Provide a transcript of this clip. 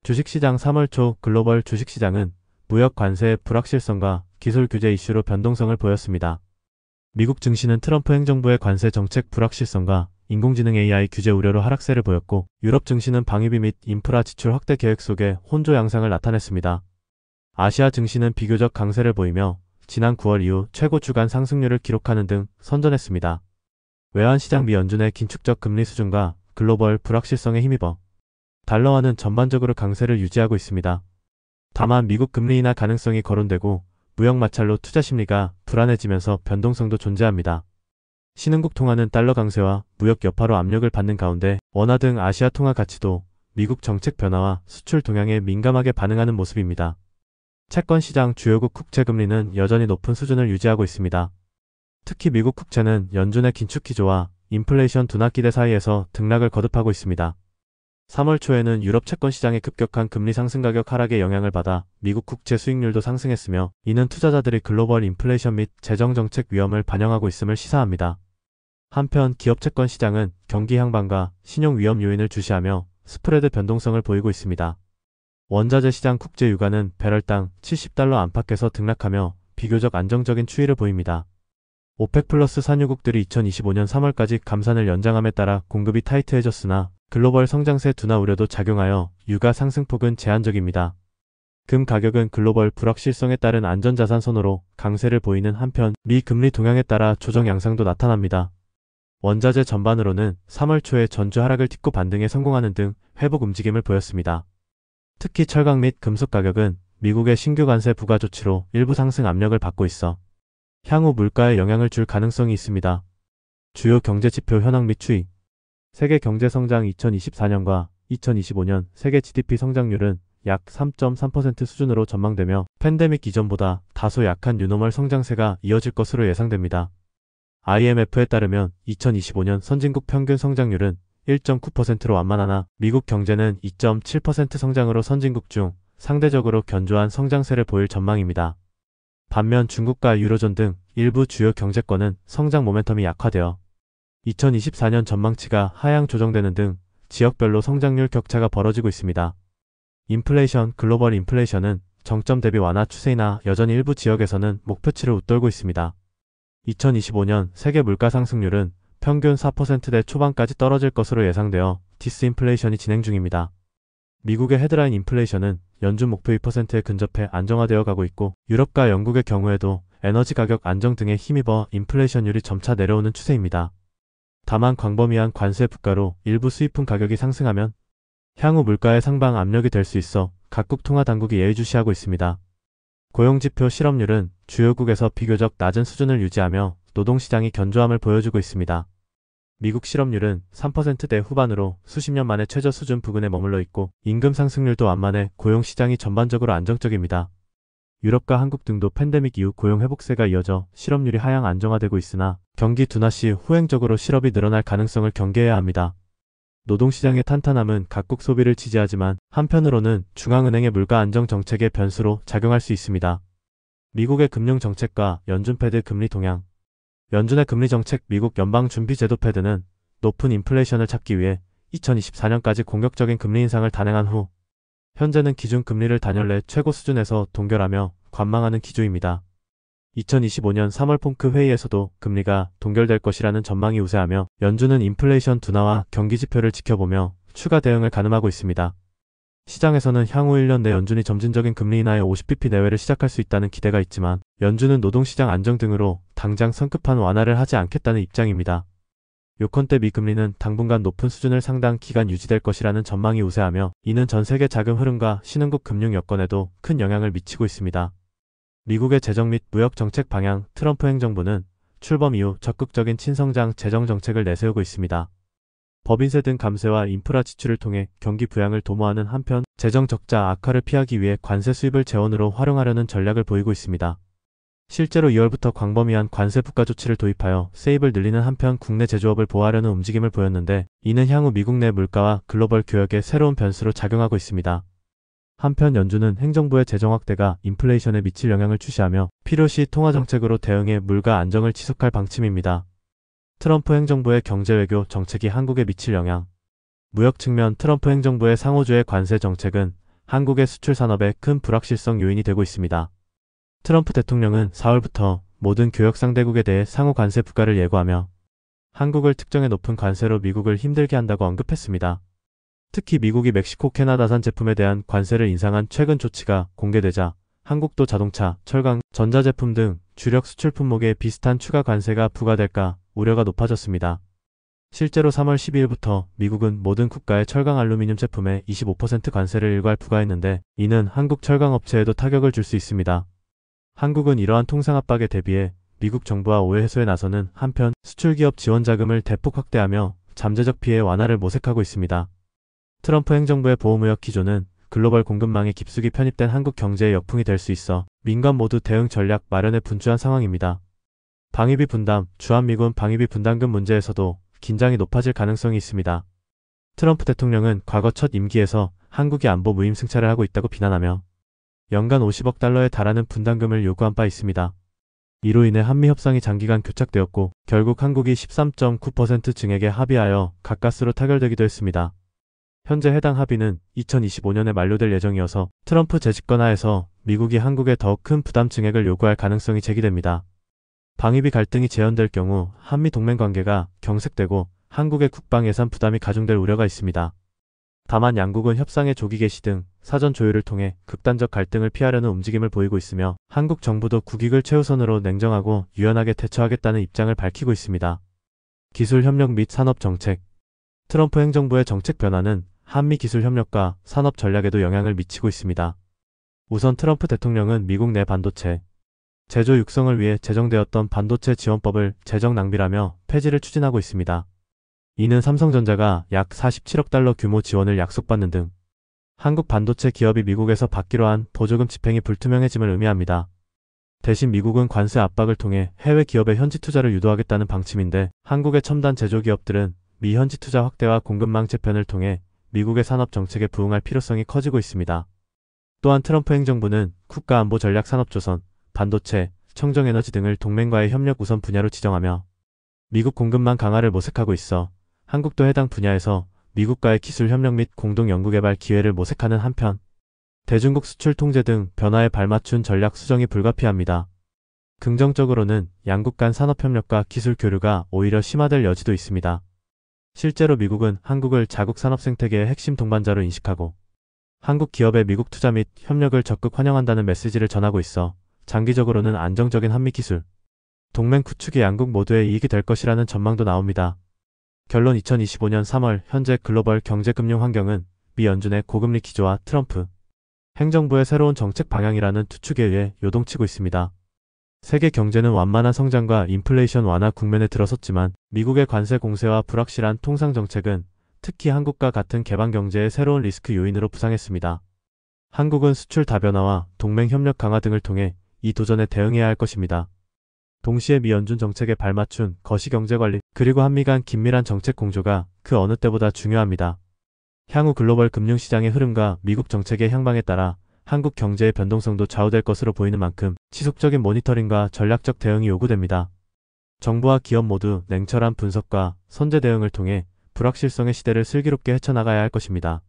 주식시장 3월 초 글로벌 주식시장은 무역 관세의 불확실성과 기술 규제 이슈로 변동성을 보였습니다. 미국 증시는 트럼프 행정부의 관세 정책 불확실성과 인공지능 AI 규제 우려로 하락세를 보였고, 유럽 증시는 방위비 및 인프라 지출 확대 계획 속에 혼조 양상을 나타냈습니다. 아시아 증시는 비교적 강세를 보이며 지난 9월 이후 최고 주간 상승률을 기록하는 등 선전했습니다. 외환시장 미 연준의 긴축적 금리 수준과 글로벌 불확실성에 힘입어 달러화는 전반적으로 강세를 유지하고 있습니다. 다만 미국 금리 인하 가능성이 거론되고 무역 마찰로 투자 심리가 불안해지면서 변동성도 존재합니다. 신흥국 통화는 달러 강세와 무역 여파로 압력을 받는 가운데 원화 등 아시아 통화 가치도 미국 정책 변화와 수출 동향에 민감하게 반응하는 모습입니다. 채권 시장 주요국 국채 금리는 여전히 높은 수준을 유지하고 있습니다. 특히 미국 국채는 연준의 긴축 기조와 인플레이션 둔화 기대 사이에서 등락을 거듭하고 있습니다. 3월 초에는 유럽 채권 시장의 급격한 금리 상승 가격 하락에 영향을 받아 미국 국채 수익률도 상승했으며, 이는 투자자들이 글로벌 인플레이션 및 재정 정책 위험을 반영하고 있음을 시사합니다. 한편 기업 채권 시장은 경기 향방과 신용 위험 요인을 주시하며 스프레드 변동성을 보이고 있습니다. 원자재 시장 국제 유가는 배럴당 70달러 안팎에서 등락하며 비교적 안정적인 추이를 보입니다. 오펙 플러스 산유국들이 2025년 3월까지 감산을 연장함에 따라 공급이 타이트해졌으나 글로벌 성장세 둔화 우려도 작용하여 유가 상승폭은 제한적입니다. 금 가격은 글로벌 불확실성에 따른 안전자산 선호로 강세를 보이는 한편 미 금리 동향에 따라 조정 양상도 나타납니다. 원자재 전반으로는 3월 초에 전주 하락을 딛고 반등에 성공하는 등 회복 움직임을 보였습니다. 특히 철강 및 금속 가격은 미국의 신규 관세 부과 조치로 일부 상승 압력을 받고 있어 향후 물가에 영향을 줄 가능성이 있습니다. 주요 경제 지표 현황 및 추이. 세계 경제 성장 2024년과 2025년 세계 GDP 성장률은 약 3.3% 수준으로 전망되며 팬데믹 이전보다 다소 약한 뉴노멀 성장세가 이어질 것으로 예상됩니다. IMF에 따르면 2025년 선진국 평균 성장률은 1.9%로 완만하나 미국 경제는 2.7% 성장으로 선진국 중 상대적으로 견조한 성장세를 보일 전망입니다. 반면 중국과 유로존 등 일부 주요 경제권은 성장 모멘텀이 약화되어 2024년 전망치가 하향 조정되는 등 지역별로 성장률 격차가 벌어지고 있습니다. 인플레이션, 글로벌 인플레이션은 정점 대비 완화 추세이나 여전히 일부 지역에서는 목표치를 웃돌고 있습니다. 2025년 세계 물가 상승률은 평균 4%대 초반까지 떨어질 것으로 예상되어 디스인플레이션이 진행 중입니다. 미국의 헤드라인 인플레이션은 연준 목표 2%에 근접해 안정화되어 가고 있고, 유럽과 영국의 경우에도 에너지 가격 안정 등에 힘입어 인플레이션율이 점차 내려오는 추세입니다. 다만 광범위한 관세 부과로 일부 수입품 가격이 상승하면 향후 물가의 상방 압력이 될 수 있어 각국 통화 당국이 예의주시하고 있습니다. 고용지표 실업률은 주요국에서 비교적 낮은 수준을 유지하며 노동시장이 견조함을 보여주고 있습니다. 미국 실업률은 3%대 후반으로 수십 년 만에 최저 수준 부근에 머물러 있고, 임금 상승률도 완만해 고용시장이 전반적으로 안정적입니다. 유럽과 한국 등도 팬데믹 이후 고용 회복세가 이어져 실업률이 하향 안정화되고 있으나 경기 둔화 시 후행적으로 실업이 늘어날 가능성을 경계해야 합니다. 노동시장의 탄탄함은 각국 소비를 지지하지만 한편으로는 중앙은행의 물가 안정 정책의 변수로 작용할 수 있습니다. 미국의 금융정책과 연준 패드 금리 동향. 연준의 금리 정책. 미국 연방준비제도 패드는 높은 인플레이션을 잡기 위해 2024년까지 공격적인 금리 인상을 단행한 후 현재는 기준금리를 단열 내 최고 수준에서 동결하며 관망하는 기조입니다. 2025년 3월 폼크 회의에서도 금리가 동결될 것이라는 전망이 우세하며 연준은 인플레이션 둔화와 경기지표를 지켜보며 추가 대응을 가늠하고 있습니다. 시장에서는 향후 1년 내 연준이 점진적인 금리 인하의 50bp 내외를 시작할 수 있다는 기대가 있지만 연준은 노동시장 안정 등으로 당장 성급한 완화를 하지 않겠다는 입장입니다. 요컨대 미 금리는 당분간 높은 수준을 상당 기간 유지될 것이라는 전망이 우세하며 이는 전 세계 자금 흐름과 신흥국 금융 여건에도 큰 영향을 미치고 있습니다. 미국의 재정 및 무역 정책 방향. 트럼프 행정부는 출범 이후 적극적인 친성장 재정 정책을 내세우고 있습니다. 법인세 등 감세와 인프라 지출을 통해 경기 부양을 도모하는 한편 재정 적자 악화를 피하기 위해 관세 수입을 재원으로 활용하려는 전략을 보이고 있습니다. 실제로 2월부터 광범위한 관세 부과 조치를 도입하여 세입을 늘리는 한편 국내 제조업을 보호하려는 움직임을 보였는데, 이는 향후 미국 내 물가와 글로벌 교역의 새로운 변수로 작용하고 있습니다. 한편 연준은 행정부의 재정 확대가 인플레이션에 미칠 영향을 주시하며 필요시 통화정책으로 대응해 물가 안정을 지속할 방침입니다. 트럼프 행정부의 경제외교 정책이 한국에 미칠 영향. 무역 측면. 트럼프 행정부의 상호주의 관세 정책은 한국의 수출 산업에 큰 불확실성 요인이 되고 있습니다. 트럼프 대통령은 4월부터 모든 교역 상대국에 대해 상호 관세 부과를 예고하며 한국을 특정의 높은 관세로 미국을 힘들게 한다고 언급했습니다. 특히 미국이 멕시코, 캐나다산 제품에 대한 관세를 인상한 최근 조치가 공개되자 한국도 자동차, 철강, 전자제품 등 주력 수출 품목에 비슷한 추가 관세가 부과될까 우려가 높아졌습니다. 실제로 3월 12일부터 미국은 모든 국가의 철강 알루미늄 제품에 25% 관세를 일괄 부과했는데 이는 한국 철강 업체에도 타격을 줄 수 있습니다. 한국은 이러한 통상 압박에 대비해 미국 정부와 오해 해소에 나서는 한편 수출기업 지원 자금을 대폭 확대하며 잠재적 피해 완화를 모색하고 있습니다. 트럼프 행정부의 보호무역 기조는 글로벌 공급망에 깊숙이 편입된 한국 경제의 역풍이 될 수 있어 민간 모두 대응 전략 마련에 분주한 상황입니다. 방위비 분담, 주한미군 방위비 분담금 문제에서도 긴장이 높아질 가능성이 있습니다. 트럼프 대통령은 과거 첫 임기에서 한국이 안보 무임승차를 하고 있다고 비난하며 연간 50억 달러에 달하는 분담금을 요구한 바 있습니다. 이로 인해 한미 협상이 장기간 교착되었고 결국 한국이 13.9% 증액에 합의하여 가까스로 타결되기도 했습니다. 현재 해당 합의는 2025년에 만료될 예정이어서 트럼프 재집권 하에서 미국이 한국에 더 큰 부담 증액을 요구할 가능성이 제기됩니다. 방위비 갈등이 재현될 경우 한미 동맹 관계가 경색되고 한국의 국방 예산 부담이 가중될 우려가 있습니다. 다만 양국은 협상의 조기 개시 등 사전 조율을 통해 극단적 갈등을 피하려는 움직임을 보이고 있으며 한국 정부도 국익을 최우선으로 냉정하고 유연하게 대처하겠다는 입장을 밝히고 있습니다. 기술 협력 및 산업 정책. 트럼프 행정부의 정책 변화는 한미 기술 협력과 산업 전략에도 영향을 미치고 있습니다. 우선 트럼프 대통령은 미국 내 반도체 제조 육성을 위해 제정되었던 반도체 지원법을 재정 낭비라며 폐지를 추진하고 있습니다. 이는 삼성전자가 약 47억 달러 규모 지원을 약속받는 등 한국 반도체 기업이 미국에서 받기로 한 보조금 집행이 불투명해짐을 의미합니다. 대신 미국은 관세 압박을 통해 해외 기업의 현지 투자를 유도하겠다는 방침인데 한국의 첨단 제조기업들은 미 현지 투자 확대와 공급망 재편을 통해 미국의 산업 정책에 부응할 필요성이 커지고 있습니다. 또한 트럼프 행정부는 국가안보전략산업조선, 반도체, 청정에너지 등을 동맹과의 협력 우선 분야로 지정하며 미국 공급망 강화를 모색하고 있어 한국도 해당 분야에서 미국과의 기술 협력 및 공동 연구개발 기회를 모색하는 한편 대중국 수출 통제 등 변화에 발맞춘 전략 수정이 불가피합니다. 긍정적으로는 양국 간 산업협력과 기술 교류가 오히려 심화될 여지도 있습니다. 실제로 미국은 한국을 자국 산업 생태계의 핵심 동반자로 인식하고 한국 기업의 미국 투자 및 협력을 적극 환영한다는 메시지를 전하고 있어 장기적으로는 안정적인 한미 기술 동맹 구축이 양국 모두의 이익이 될 것이라는 전망도 나옵니다. 결론 2025년 3월 현재 글로벌 경제금융 환경은 미 연준의 고금리 기조와 트럼프 행정부의 새로운 정책 방향이라는 투축에 의해 요동치고 있습니다. 세계 경제는 완만한 성장과 인플레이션 완화 국면에 들어섰지만 미국의 관세 공세와 불확실한 통상 정책은 특히 한국과 같은 개방 경제의 새로운 리스크 요인으로 부상했습니다. 한국은 수출 다변화와 동맹 협력 강화 등을 통해 이 도전에 대응해야 할 것입니다. 동시에 미 연준 정책에 발맞춘 거시경제관리 그리고 한미 간 긴밀한 정책 공조가 그 어느 때보다 중요합니다. 향후 글로벌 금융시장의 흐름과 미국 정책의 향방에 따라 한국 경제의 변동성도 좌우될 것으로 보이는 만큼 지속적인 모니터링과 전략적 대응이 요구됩니다. 정부와 기업 모두 냉철한 분석과 선제 대응을 통해 불확실성의 시대를 슬기롭게 헤쳐나가야 할 것입니다.